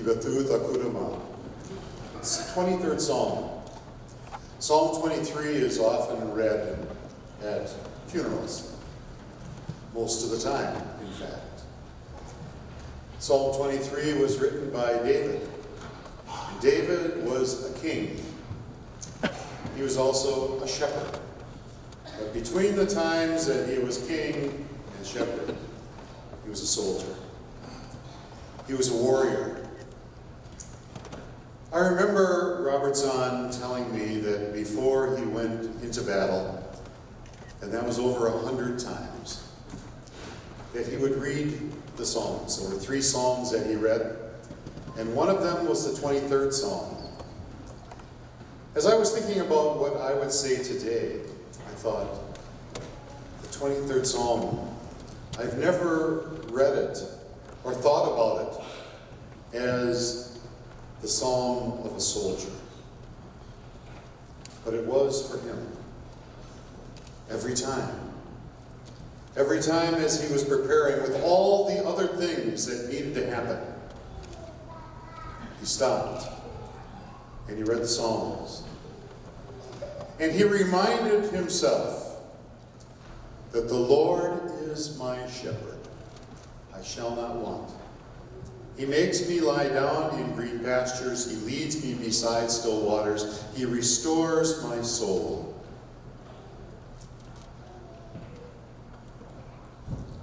Bethutha Kudama. It's the 23rd Psalm. Psalm 23 is often read at funerals, most of the time, in fact. Psalm 23 was written by David. And David was a king. He was also a shepherd. But between the times that he was king and shepherd, he was a soldier. He was a warrior. I remember Robert Zahn telling me that before he went into battle, and that was over 100 times, that he would read the Psalms. There were 3 Psalms that he read, and one of them was the 23rd Psalm. As I was thinking about what I would say today, I thought, the 23rd Psalm, I've never read it or thought about it as the psalm of a soldier. But it was for him. Every time. Every time as he was preparing with all the other things that needed to happen, he stopped and he read the Psalms. And he reminded himself that the Lord is my shepherd. I shall not want. He makes me lie down in green pastures. He leads me beside still waters. He restores my soul.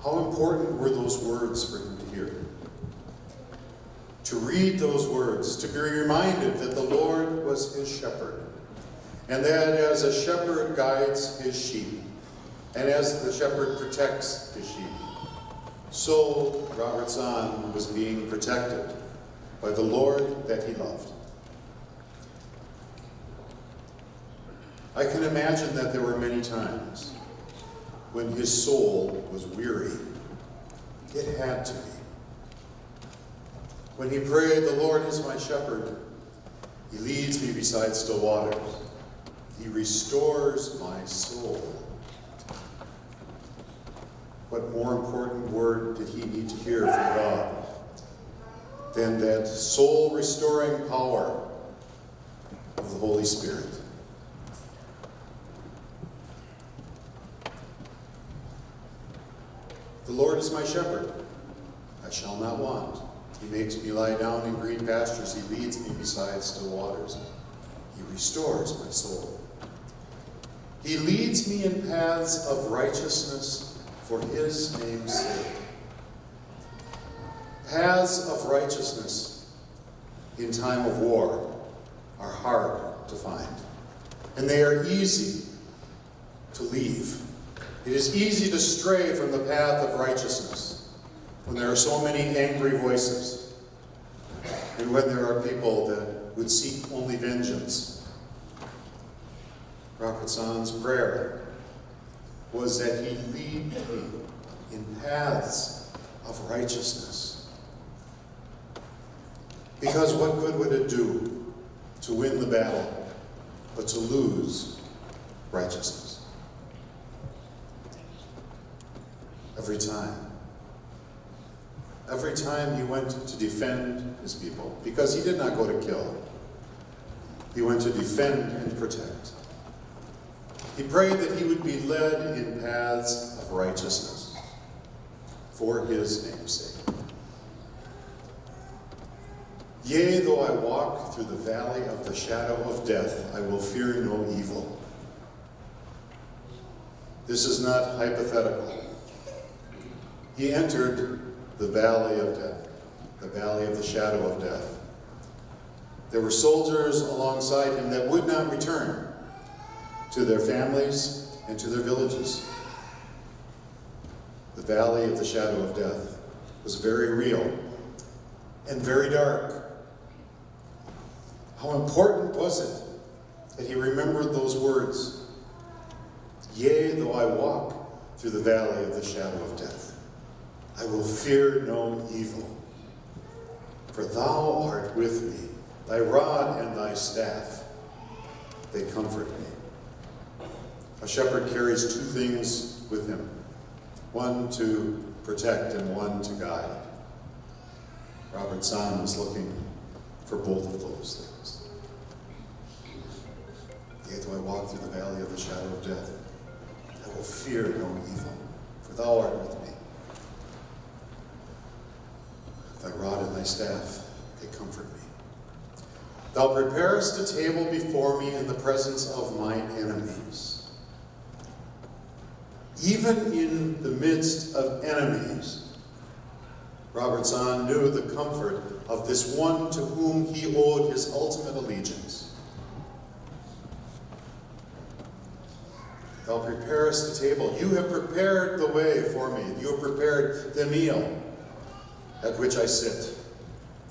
How important were those words for him to hear? To read those words, to be reminded that the Lord was his shepherd, and that as a shepherd guides his sheep, and as the shepherd protects his sheep, so Robert Zahn was being protected by the Lord that he loved. I can imagine that there were many times when his soul was weary. It had to be. When he prayed, the Lord is my shepherd. He leads me beside still waters. He restores my soul. What more important word did he need to hear from God than that soul-restoring power of the Holy Spirit? The Lord is my shepherd. I shall not want. He makes me lie down in green pastures. He leads me beside still waters. He restores my soul. He leads me in paths of righteousness for his name's sake. Paths of righteousness in time of war are hard to find, and they are easy to leave. It is easy to stray from the path of righteousness when there are so many angry voices, and when there are people that would seek only vengeance. Robert Zahn's prayer was that he lead me in paths of righteousness. Because what good would it do to win the battle, but to lose righteousness? Every time he went to defend his people, because he did not go to kill, he went to defend and protect. He prayed that he would be led in paths of righteousness for his name's sake. Yea, though I walk through the valley of the shadow of death, I will fear no evil. This is not hypothetical. He entered the valley of death, the valley of the shadow of death. There were soldiers alongside him that would not return to their families and to their villages. The valley of the shadow of death was very real and very dark. How important was it that he remembered those words? Yea, though I walk through the valley of the shadow of death, I will fear no evil. For thou art with me, thy rod and thy staff, they comfort me. A shepherd carries 2 things with him, one to protect and one to guide. Robert Zahn was looking for both of those things. Yea, though I walk through the valley of the shadow of death, I will fear no evil, for thou art with me. Thy rod and thy staff, they comfort me. Thou preparest a table before me in the presence of my enemies. Even in the midst of enemies, Robert Zahn knew the comfort of this one to whom he owed his ultimate allegiance. Thou preparest the table. You have prepared the way for me. You have prepared the meal at which I sit.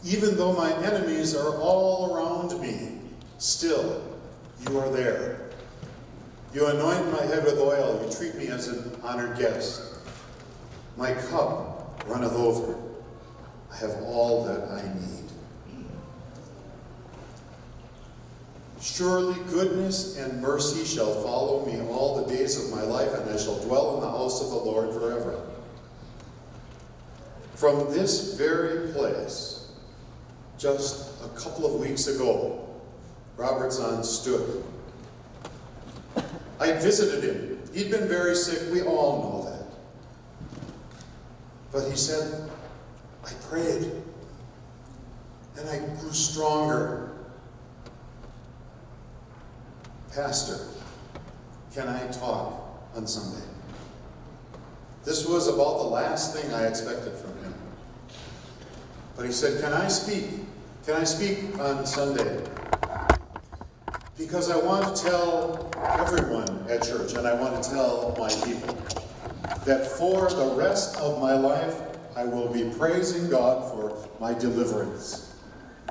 Even though my enemies are all around me, still you are there. You anoint my head with oil. You treat me as an honored guest. My cup runneth over. I have all that I need. Surely goodness and mercy shall follow me all the days of my life, and I shall dwell in the house of the Lord forever. From this very place, just a couple of weeks ago, Robert Zahn stood. I visited him. He'd been very sick. We all know that. But he said, I prayed, and I grew stronger. Pastor, can I talk on Sunday? This was about the last thing I expected from him. But he said, can I speak? Can I speak on Sunday? Because I want to tell everyone at church, and I want to tell my people, that for the rest of my life, I will be praising God for my deliverance,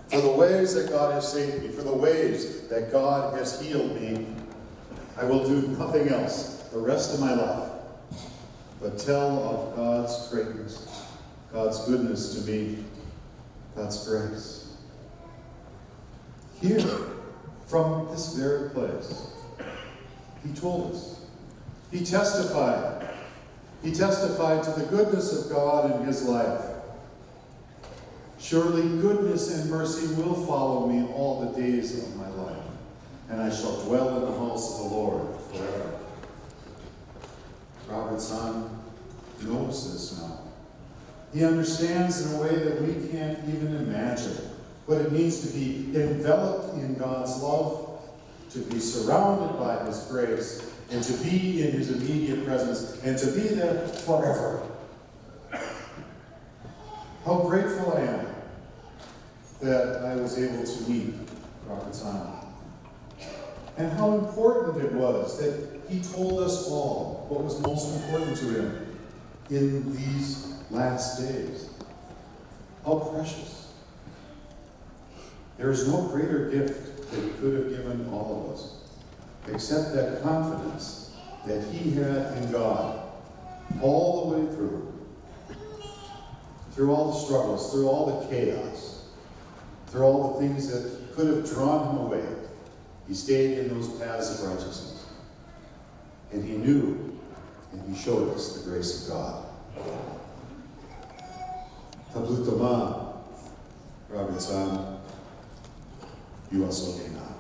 for the ways that God has saved me, for the ways that God has healed me. I will do nothing else the rest of my life but tell of God's greatness, God's goodness to me, God's grace. Here, from this very place, he told us. He testified. He testified to the goodness of God in his life. Surely goodness and mercy will follow me all the days of my life, and I shall dwell in the house of the Lord forever. Robert Zahn knows this now. He understands in a way that we can't even imagine what it means to be enveloped in God's love, to be surrounded by his grace, and to be in his immediate presence, and to be there forever. How grateful I am that I was able to meet Robert Zahn. And how important it was that he told us all what was most important to him in these last days. How precious. There is no greater gift that he could have given all of us, except that confidence that he had in God all the way through all the struggles, through all the chaos, through all the things that could have drawn him away. He stayed in those paths of righteousness. And he knew, and he showed us the grace of God. Tablut Mahn, Robert Zahn, you also came out.